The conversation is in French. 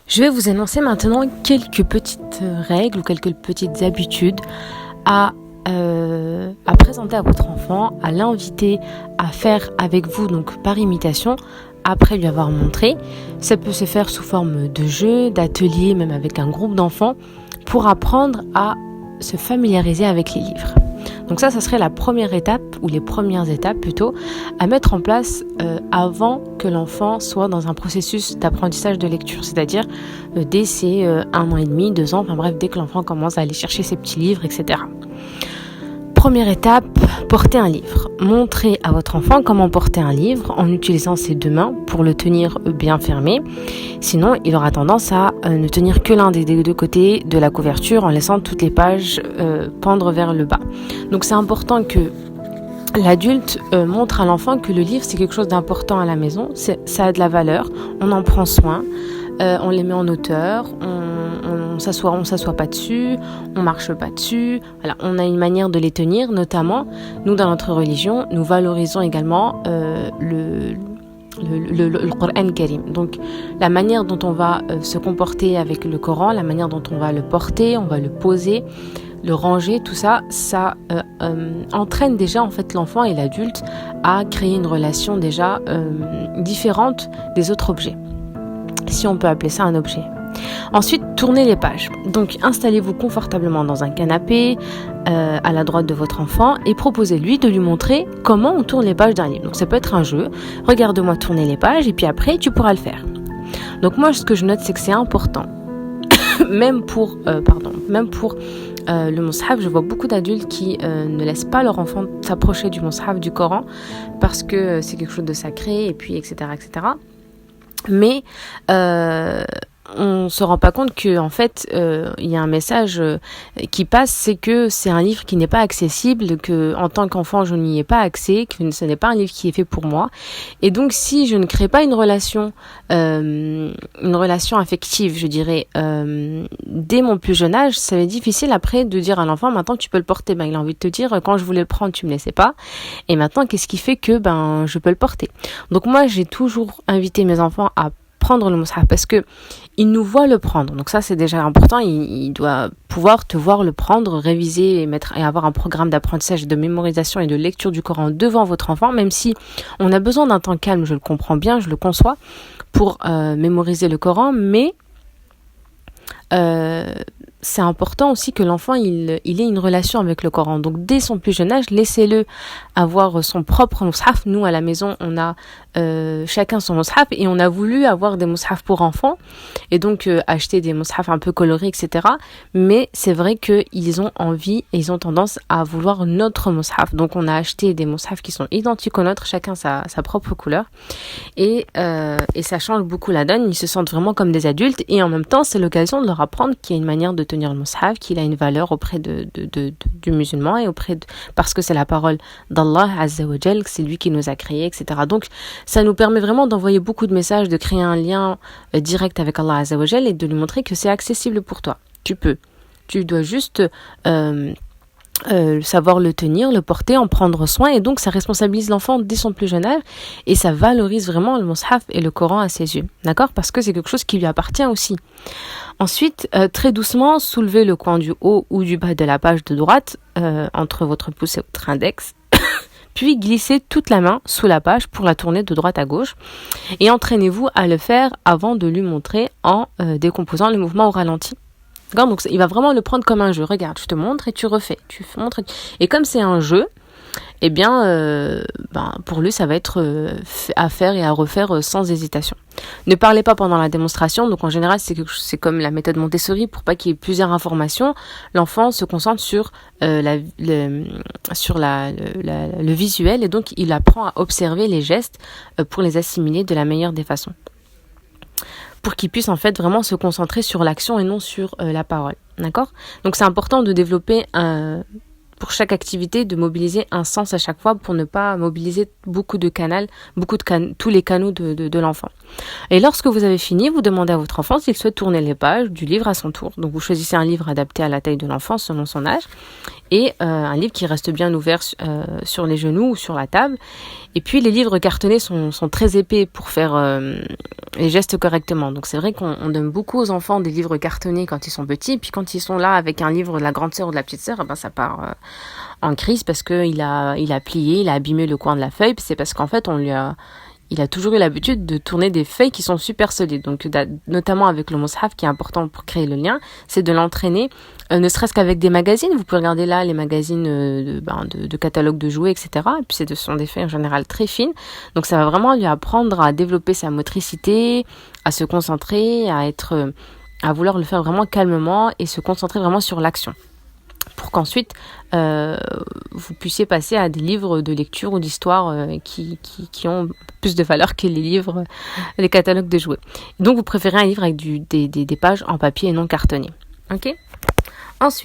Je vais vous annoncer maintenant quelques petites règles ou quelques petites habitudes à présenter à votre enfant, à l'inviter à faire avec vous, donc par imitation, après lui avoir montré. Ça peut se faire sous forme de jeu, d'atelier, même avec un groupe d'enfants, pour apprendre à se familiariser avec les livres. Donc ça serait la première étape, ou les premières étapes plutôt, à mettre en place avant que l'enfant soit dans un processus d'apprentissage de lecture, c'est-à-dire dès ses 1 an et demi, 2 ans, enfin bref, dès que l'enfant commence à aller chercher ses petits livres, etc. Première étape, porter un livre. Montrez à votre enfant comment porter un livre en utilisant ses 2 mains pour le tenir bien fermé. Sinon, il aura tendance à ne tenir que l'un des 2 côtés de la couverture en laissant toutes les pages pendre vers le bas. Donc c'est important que l'adulte montre à l'enfant que le livre c'est quelque chose d'important à la maison, ça a de la valeur, on en prend soin, on les met en hauteur, on s'assoit pas dessus, on marche pas dessus. Voilà, on a une manière de les tenir, notamment nous dans notre religion, nous valorisons également le Coran Karim. Donc la manière dont on va se comporter avec le Coran, la manière dont on va le porter, on va le poser, le ranger, tout ça, entraîne déjà en fait l'enfant et l'adulte à créer une relation déjà différente des autres objets, si on peut appeler ça un objet. Ensuite, tournez les pages. Donc, installez-vous confortablement dans un canapé à la droite de votre enfant et proposez-lui de lui montrer comment on tourne les pages d'un livre. Donc, ça peut être un jeu. Regarde-moi tourner les pages et puis après, tu pourras le faire. Donc, moi, ce que je note, c'est que c'est important. même pour le mushaf, je vois beaucoup d'adultes qui ne laissent pas leur enfant s'approcher du mushaf, du Coran, parce que c'est quelque chose de sacré, et puis etc. Mais on se rend pas compte que en fait il y a un message qui passe, c'est que c'est un livre qui n'est pas accessible, que en tant qu'enfant je n'y ai pas accès, que ce n'est pas un livre qui est fait pour moi, et donc si je ne crée pas une relation affective, je dirais dès mon plus jeune âge, ça va être difficile après de dire à l'enfant maintenant tu peux le porter. Il a envie de te dire quand je voulais le prendre tu me laissais pas, et maintenant qu'est-ce qui fait que je peux le porter. Donc moi j'ai toujours invité mes enfants à prendre le mushaf parce que il nous voit le prendre, donc ça c'est déjà important. Il doit pouvoir te voir le prendre, réviser et avoir un programme d'apprentissage, de mémorisation et de lecture du Coran devant votre enfant, même si on a besoin d'un temps calme, je le comprends bien, je le conçois, pour mémoriser le Coran, mais c'est important aussi que l'enfant il ait une relation avec le Coran. Donc dès son plus jeune âge, laissez-le avoir son propre mushaf. Nous à la maison, on a chacun son mushaf et on a voulu avoir des mushafs pour enfants et donc acheter des mushafs un peu colorés, etc. Mais c'est vrai qu'ils ont envie et ils ont tendance à vouloir notre mushaf. Donc on a acheté des mushafs qui sont identiques aux nôtres, chacun sa propre couleur, et ça change beaucoup la donne. Ils se sentent vraiment comme des adultes et en même temps c'est l'occasion de leur apprendre qu'il y a une manière de tenir le mushaf, qu'il a une valeur auprès du musulman et parce que c'est la parole d'Allah Azza wa Jal, que c'est lui qui nous a créés, etc. Donc ça nous permet vraiment d'envoyer beaucoup de messages, de créer un lien direct avec Allah Azza wa Jal et de lui montrer que c'est accessible pour toi. Tu dois juste savoir le tenir, le porter, en prendre soin, et donc ça responsabilise l'enfant dès son plus jeune âge et ça valorise vraiment le mushaf et le Coran à ses yeux, d'accord, parce que c'est quelque chose qui lui appartient aussi. Ensuite, très doucement, soulevez le coin du haut ou du bas de la page de droite entre votre pouce et votre index, puis glissez toute la main sous la page pour la tourner de droite à gauche et entraînez-vous à le faire avant de lui montrer en décomposant le mouvement au ralenti. Donc il va vraiment le prendre comme un jeu. Regarde, je te montre et tu refais. Tu montres et comme c'est un jeu, eh bien, pour lui, ça va être à faire et à refaire sans hésitation. Ne parlez pas pendant la démonstration. Donc en général, c'est comme la méthode Montessori, pour pas qu'il y ait plusieurs informations. L'enfant se concentre sur le visuel et donc il apprend à observer les gestes pour les assimiler de la meilleure des façons, pour qu'il puisse en fait vraiment se concentrer sur l'action et non sur la parole, d'accord ? Donc c'est important de développer pour chaque activité, de mobiliser un sens à chaque fois pour ne pas mobiliser tous les canaux de l'enfant. Et lorsque vous avez fini, vous demandez à votre enfant s'il souhaite tourner les pages du livre à son tour. Donc vous choisissez un livre adapté à la taille de l'enfant selon son âge et un livre qui reste bien ouvert sur les genoux ou sur la table. Et puis les livres cartonnés sont très épais pour faire les gestes correctement. Donc c'est vrai qu'on donne beaucoup aux enfants des livres cartonnés quand ils sont petits, puis quand ils sont là avec un livre de la grande sœur ou de la petite sœur, ben ça part en crise parce que il a plié, il a abîmé le coin de la feuille. Puis c'est parce qu'en fait il a toujours eu l'habitude de tourner des feuilles qui sont super solides. Donc, notamment avec le mushaf, qui est important pour créer le lien, c'est de l'entraîner, ne serait-ce qu'avec des magazines. Vous pouvez regarder là les magazines de catalogues de jouets, etc. Et puis, ce sont des feuilles en général très fines. Donc, ça va vraiment lui apprendre à développer sa motricité, à se concentrer, à vouloir le faire vraiment calmement et se concentrer vraiment sur l'action. Pour qu'ensuite vous puissiez passer à des livres de lecture ou d'histoire qui ont plus de valeur que les livres, les catalogues de jouets. Donc vous préférez un livre avec des pages en papier et non cartonnées. Ok ? Ensuite,